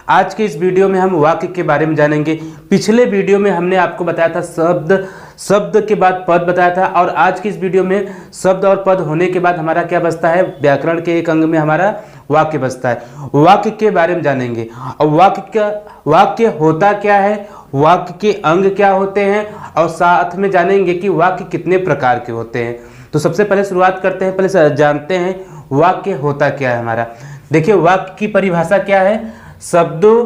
आज के इस वीडियो में हम वाक्य के बारे में जानेंगे। पिछले वीडियो में हमने आपको बताया था शब्द के बाद पद बताया था, और आज की इस वीडियो में शब्द और पद होने के बाद हमारा क्या बचता है, व्याकरण के एक अंग में हमारा वाक्य बचता है। वाक्य के बारे में जानेंगे और वाक्य होता क्या है, वाक्य के अंग क्या होते हैं, और साथ में जानेंगे कि वाक्य कितने प्रकार के होते हैं। तो सबसे पहले शुरुआत करते हैं, पहले जानते हैं वाक्य होता क्या है हमारा। देखिए, वाक्य की परिभाषा क्या है, शब्दों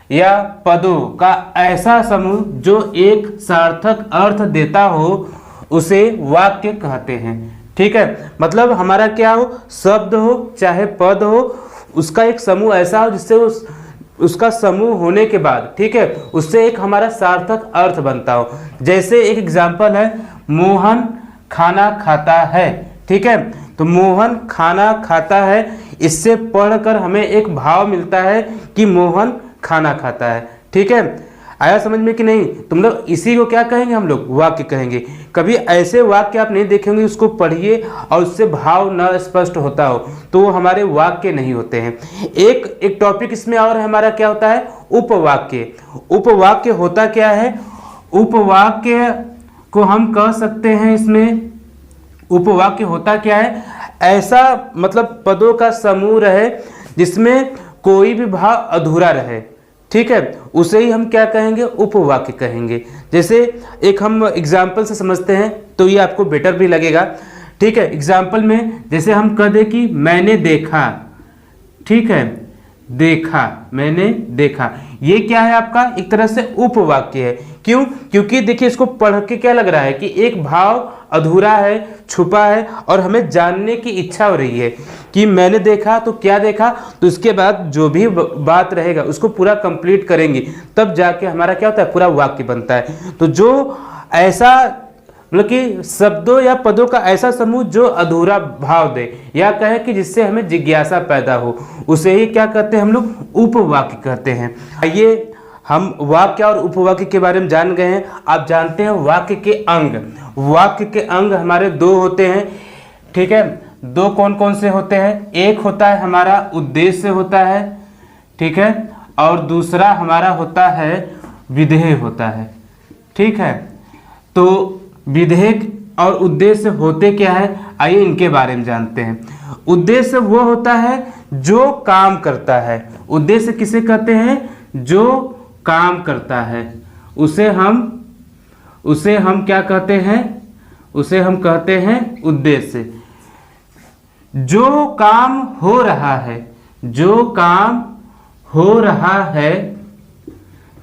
या पदों का ऐसा समूह जो एक सार्थक अर्थ देता हो उसे वाक्य कहते हैं। ठीक है, मतलब हमारा क्या हो, शब्द हो चाहे पद हो, उसका एक समूह ऐसा हो जिससे उसका समूह होने के बाद, ठीक है, उससे एक हमारा सार्थक अर्थ बनता हो। जैसे एक एग्जाम्पल है, मोहन खाना खाता है। ठीक है, तो मोहन खाना खाता है, इससे पढ़कर हमें एक भाव मिलता है कि मोहन खाना खाता है। ठीक है, आया समझ में कि नहीं? तुम लोग इसी को क्या कहेंगे, हम लोग वाक्य कहेंगे। कभी ऐसे वाक्य आप नहीं देखेंगे, उसको पढ़िए और उससे भाव न स्पष्ट होता हो तो वो हमारे वाक्य नहीं होते हैं। एक टॉपिक इसमें और हमारा क्या होता है, उपवाक्य। उपवाक्य होता क्या है, उपवाक्य को हम कह सकते हैं, इसमें उपवाक्य होता क्या है, ऐसा मतलब पदों का समूह रहे जिसमें कोई भी भाव अधूरा रहे। ठीक है, उसे ही हम क्या कहेंगे, उपवाक्य कहेंगे। जैसे एक हम एग्जाम्पल से समझते हैं तो ये आपको बेटर भी लगेगा। ठीक है, एग्जाम्पल में जैसे हम कह दें कि मैंने देखा। ठीक है, देखा, मैंने देखा, ये क्या है आपका एक तरह से उपवाक्य है। क्यों? क्योंकि देखिए, इसको पढ़ के क्या लग रहा है कि एक भाव अधूरा है, छुपा है, और हमें जानने की इच्छा हो रही है कि मैंने देखा तो क्या देखा, तो इसके बाद जो भी बात रहेगा उसको पूरा कंप्लीट करेंगे, तब जाके हमारा क्या होता है, पूरा वाक्य बनता है। तो जो ऐसा मतलब कि शब्दों या पदों का ऐसा समूह जो अधूरा भाव दे या कहे कि जिससे हमें जिज्ञासा पैदा हो, उसे ही क्या कहते हैं हम लोग, उपवाक्य कहते हैं। आइए हम वाक्य और उपवाक्य के बारे में जान गए हैं। आप जानते हैं वाक्य के अंग। वाक्य के अंग हमारे दो होते हैं। ठीक है, दो कौन कौन से होते हैं, एक होता है हमारा उद्देश्य होता है, ठीक है, और दूसरा हमारा होता है विधेय होता है। ठीक है, तो विधेय और उद्देश्य होते क्या है, आइए इनके बारे में जानते हैं। उद्देश्य वो होता है जो काम करता है। उद्देश्य किसे कहते हैं, जो काम करता है, उसे हम क्या कहते हैं, उसे हम कहते हैं उद्देश्य। जो काम हो रहा है, जो काम हो रहा है,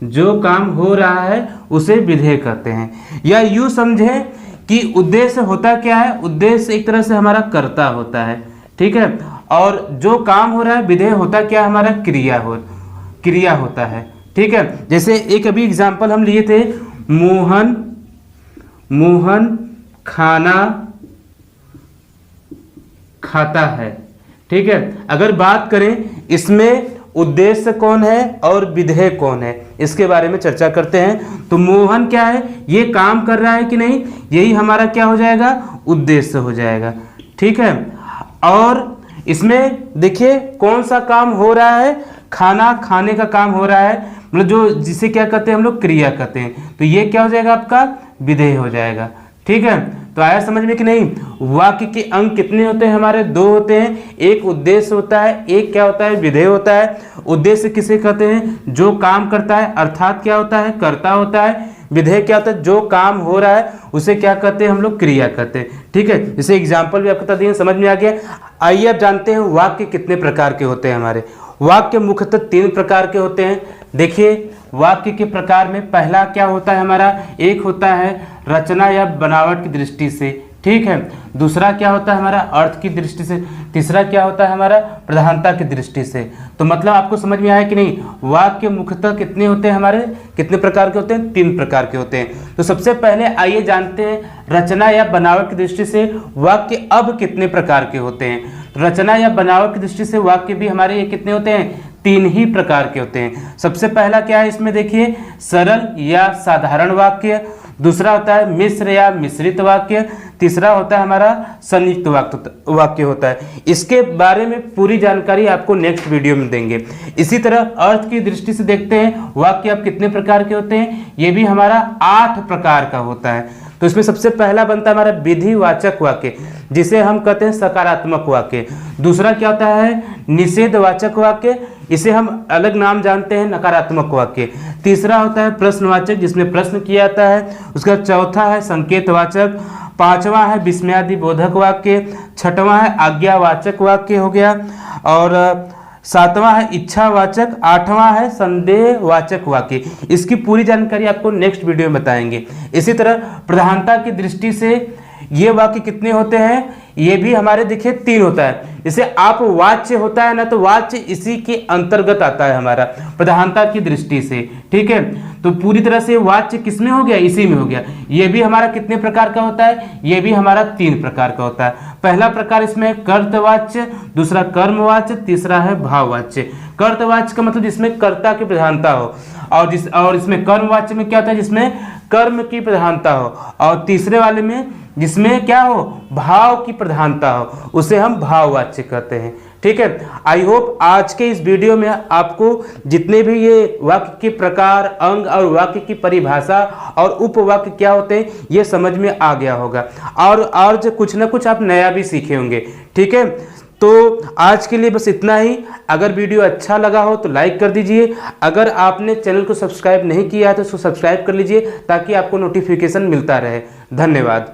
जो काम हो रहा है उसे विधेय कहते हैं। या यूं समझें कि उद्देश्य होता क्या है, उद्देश्य एक तरह से हमारा कर्ता होता है। ठीक है, और जो काम हो रहा है विधेय होता क्या, हमारा क्रिया होता है। ठीक है, जैसे एक अभी एग्जाम्पल हम लिए थे, मोहन खाना खाता है। ठीक है, अगर बात करें इसमें उद्देश्य कौन है और विधेय कौन है, इसके बारे में चर्चा करते हैं। तो मोहन क्या है, ये काम कर रहा है कि नहीं, यही हमारा क्या हो जाएगा, उद्देश्य हो जाएगा। ठीक है, और इसमें देखिए कौन सा काम हो रहा है, खाना खाने का काम हो रहा है, मतलब जो जिसे क्या कहते हैं हम लोग, क्रिया कहते हैं। तो ये क्या हो जाएगा, आपका विधेय हो जाएगा। ठीक है, तो आया समझ में कि नहीं? वाक्य के अंग कितने होते हैं हमारे, दो होते हैं। एक उद्देश्य होता है, एक क्या होता है, विधेय होता है। उद्देश्य किसे कहते हैं, जो काम करता है, अर्थात क्या होता है, कर्ता होता है। विधेय क्या होता है, जो काम हो रहा है उसे क्या कहते हैं हम लोग, क्रिया कहते हैं। ठीक है, जैसे एग्जाम्पल भी आपको बता दिए, समझ में आ गया। आइए अब जानते हैं वाक्य कितने प्रकार के होते हैं हमारे। वाक्य मुख्यतः 3 प्रकार के होते हैं। देखिए, वाक्य के प्रकार में पहला क्या होता है हमारा, एक होता है रचना या बनावट की दृष्टि से। ठीक है, दूसरा क्या होता है हमारा, अर्थ की दृष्टि से। तीसरा क्या होता है हमारा, प्रधानता की दृष्टि से। तो मतलब आपको समझ में आया कि नहीं, वाक्य मुख्यतः कितने होते हैं हमारे, कितने प्रकार के होते हैं, 3 प्रकार के होते हैं। तो सबसे पहले आइए जानते हैं रचना या बनावट की दृष्टि से वाक्य अब कितने प्रकार के होते हैं। रचना या बनावट की दृष्टि से वाक्य भी हमारे ये कितने होते हैं, 3 ही प्रकार के होते हैं। सबसे पहला क्या है इसमें, देखिए सरल या साधारण वाक्य। दूसरा होता है मिश्र या मिश्रित वाक्य। तीसरा होता है हमारा संयुक्त वाक्य होता है। इसके बारे में पूरी जानकारी आपको नेक्स्ट वीडियो में देंगे। इसी तरह अर्थ की दृष्टि से देखते हैं वाक्य अब कितने प्रकार के होते हैं। ये भी हमारा 8 प्रकार का होता है। तो इसमें सबसे पहला बनता है हमारा विधिवाचक वाक्य, जिसे हम कहते हैं सकारात्मक वाक्य। दूसरा क्या होता है निषेधवाचक वाक्य, इसे हम अलग नाम जानते हैं नकारात्मक वाक्य। तीसरा होता है प्रश्नवाचक, जिसमें प्रश्न किया जाता है। उसका चौथा है संकेतवाचक। पांचवा है विस्मयादि बोधक वाक्य। छठवां है आज्ञावाचक वाक्य हो गया। और सातवां है इच्छावाचक। आठवां है संदेहवाचक वाक्य। इसकी पूरी जानकारी आपको नेक्स्ट वीडियो में बताएंगे। इसी तरह प्रधानता की दृष्टि से ये वाक्य कितने होते हैं, ये भी हमारे देखिए 3 होता है। जैसे आप वाच्य होता है ना, तो वाच्य इसी के अंतर्गत आता है हमारा प्रधानता की दृष्टि से, ठीक है। तो पूरी तरह से वाच्य किसमें हो गया, इसी में हो गया। ये भी हमारा कितने प्रकार का होता है, ये भी हमारा 3 प्रकार का होता है। पहला प्रकार इसमें कर्तवाच्य, दूसरा कर्मवाच्य, तीसरा है भाववाच्य। कर्तवाच्य का मतलब जिसमें कर्ता की प्रधानता हो, और इसमें कर्मवाच्य में क्या होता है जिसमें कर्म की प्रधानता हो, और तीसरे वाले में जिसमें क्या हो भाव की प्रधानता हो, उसे हम भाववाच्य कहते हैं, ठीक है। आई होप आज के इस वीडियो में आपको जितने भी ये वाक्य के प्रकार, अंग और वाक्य की परिभाषा और उपवाक्य क्या होते हैं ये समझ में आ गया होगा, और जो कुछ ना कुछ आप नया भी सीखे होंगे, ठीक है। तो आज के लिए बस इतना ही। अगर वीडियो अच्छा लगा हो तो लाइक कर दीजिए। अगर आपने चैनल को सब्सक्राइब नहीं किया है तो उसको सब्सक्राइब कर लीजिए, ताकि आपको नोटिफिकेशन मिलता रहे। धन्यवाद।